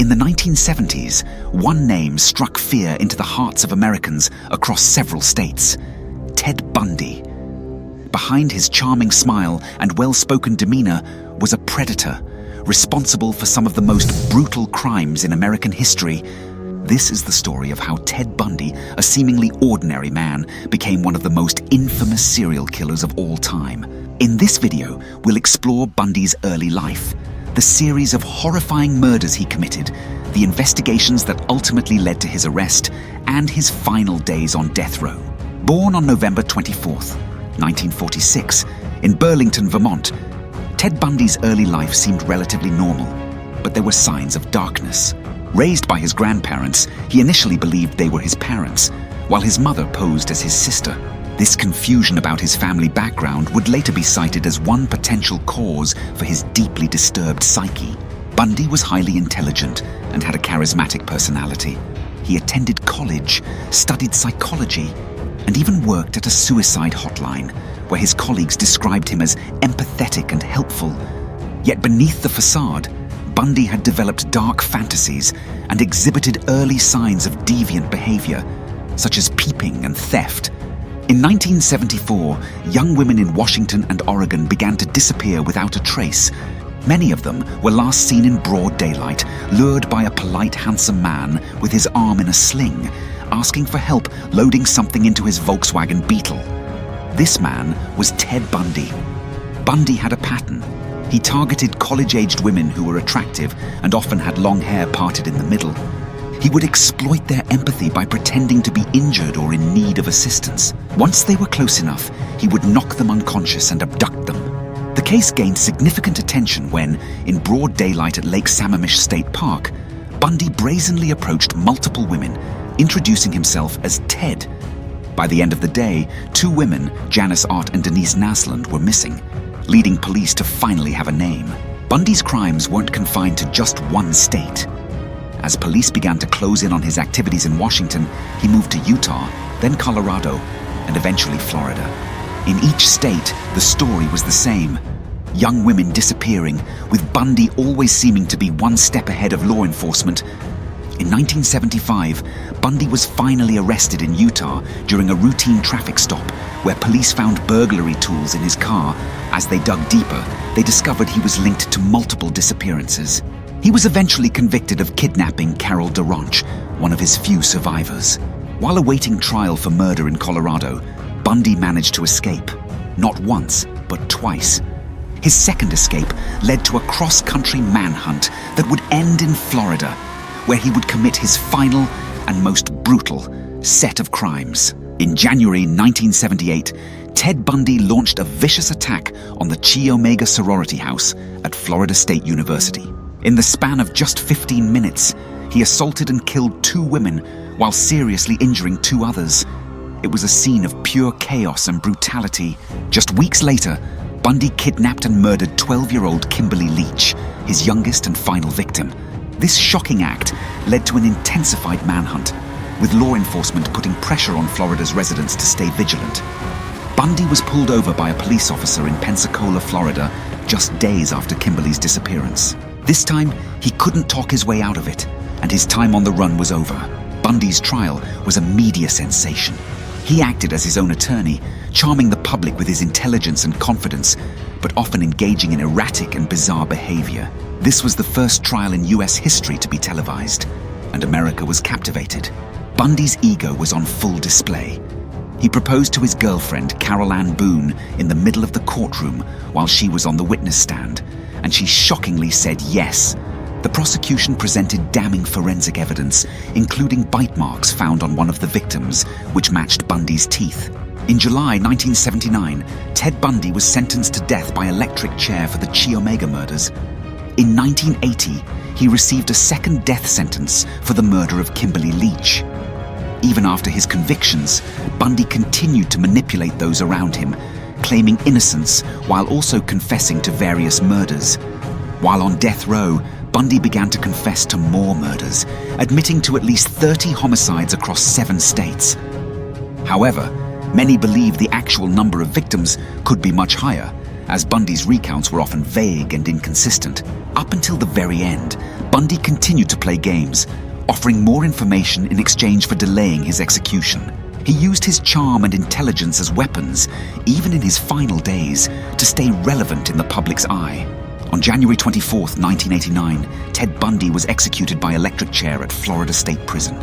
In the 1970s, one name struck fear into the hearts of Americans across several states: Ted Bundy. Behind his charming smile and well-spoken demeanor was a predator, responsible for some of the most brutal crimes in American history. This is the story of how Ted Bundy, a seemingly ordinary man, became one of the most infamous serial killers of all time. In this video, we'll explore Bundy's early life, the series of horrifying murders he committed, the investigations that ultimately led to his arrest, and his final days on death row. Born on November 24th, 1946, in Burlington, Vermont, Ted Bundy's early life seemed relatively normal, but there were signs of darkness. Raised by his grandparents, he initially believed they were his parents, while his mother posed as his sister. This confusion about his family background would later be cited as one potential cause for his deeply disturbed psyche. Bundy was highly intelligent and had a charismatic personality. He attended college, studied psychology, and even worked at a suicide hotline, where his colleagues described him as empathetic and helpful. Yet beneath the facade, Bundy had developed dark fantasies and exhibited early signs of deviant behavior, such as peeping and theft. In 1974, young women in Washington and Oregon began to disappear without a trace. Many of them were last seen in broad daylight, lured by a polite, handsome man with his arm in a sling, asking for help loading something into his Volkswagen Beetle. This man was Ted Bundy. Bundy had a pattern. He targeted college-aged women who were attractive and often had long hair parted in the middle. He would exploit their empathy by pretending to be injured or in need of assistance. Once they were close enough, he would knock them unconscious and abduct them. The case gained significant attention when, in broad daylight at Lake Sammamish State Park, Bundy brazenly approached multiple women, introducing himself as Ted. By the end of the day, 2 women, Janice Ott and Denise Naslund, were missing, leading police to finally have a name. Bundy's crimes weren't confined to just one state. As police began to close in on his activities in Washington, he moved to Utah, then Colorado, and eventually Florida. In each state, the story was the same: young women disappearing, with Bundy always seeming to be one step ahead of law enforcement. In 1975, Bundy was finally arrested in Utah during a routine traffic stop, where police found burglary tools in his car. As they dug deeper, they discovered he was linked to multiple disappearances. He was eventually convicted of kidnapping Carol DeRonch, one of his few survivors. While awaiting trial for murder in Colorado, Bundy managed to escape, not once, but twice. His second escape led to a cross-country manhunt that would end in Florida, where he would commit his final and most brutal set of crimes. In January 1978, Ted Bundy launched a vicious attack on the Chi Omega sorority house at Florida State University. In the span of just 15 minutes, he assaulted and killed 2 women while seriously injuring 2 others. It was a scene of pure chaos and brutality. Just weeks later, Bundy kidnapped and murdered 12-year-old Kimberly Leach, his youngest and final victim. This shocking act led to an intensified manhunt, with law enforcement putting pressure on Florida's residents to stay vigilant. Bundy was pulled over by a police officer in Pensacola, Florida, just days after Kimberly's disappearance. This time, he couldn't talk his way out of it, and his time on the run was over. Bundy's trial was a media sensation. He acted as his own attorney, charming the public with his intelligence and confidence, but often engaging in erratic and bizarre behavior. This was the first trial in US history to be televised, and America was captivated. Bundy's ego was on full display. He proposed to his girlfriend, Carol Ann Boone, in the middle of the courtroom while she was on the witness stand, and she shockingly said yes. The prosecution presented damning forensic evidence, including bite marks found on one of the victims, which matched Bundy's teeth. In July 1979, Ted Bundy was sentenced to death by electric chair for the Chi Omega murders. In 1980, he received a second death sentence for the murder of Kimberly Leach. Even after his convictions, Bundy continued to manipulate those around him, claiming innocence while also confessing to various murders. While on death row, Bundy began to confess to more murders, admitting to at least 30 homicides across 7 states. However, many believe the actual number of victims could be much higher, as Bundy's recounts were often vague and inconsistent. Up until the very end, Bundy continued to play games, offering more information in exchange for delaying his execution. He used his charm and intelligence as weapons, even in his final days, to stay relevant in the public's eye. On January 24, 1989, Ted Bundy was executed by electric chair at Florida State Prison.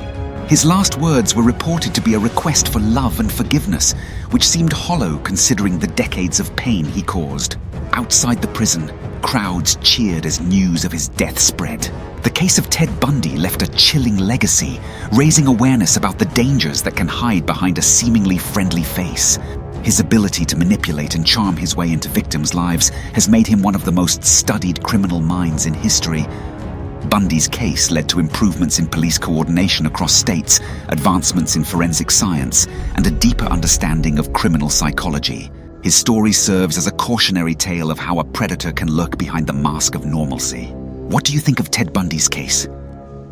His last words were reported to be a request for love and forgiveness, which seemed hollow considering the decades of pain he caused. Outside the prison, crowds cheered as news of his death spread. The case of Ted Bundy left a chilling legacy, raising awareness about the dangers that can hide behind a seemingly friendly face. His ability to manipulate and charm his way into victims' lives has made him one of the most studied criminal minds in history. Bundy's case led to improvements in police coordination across states, advancements in forensic science, and a deeper understanding of criminal psychology. His story serves as a cautionary tale of how a predator can lurk behind the mask of normalcy. What do you think of Ted Bundy's case?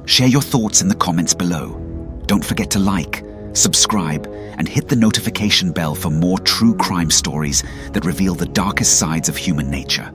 Share your thoughts in the comments below. Don't forget to like, subscribe, and hit the notification bell for more true crime stories that reveal the darkest sides of human nature.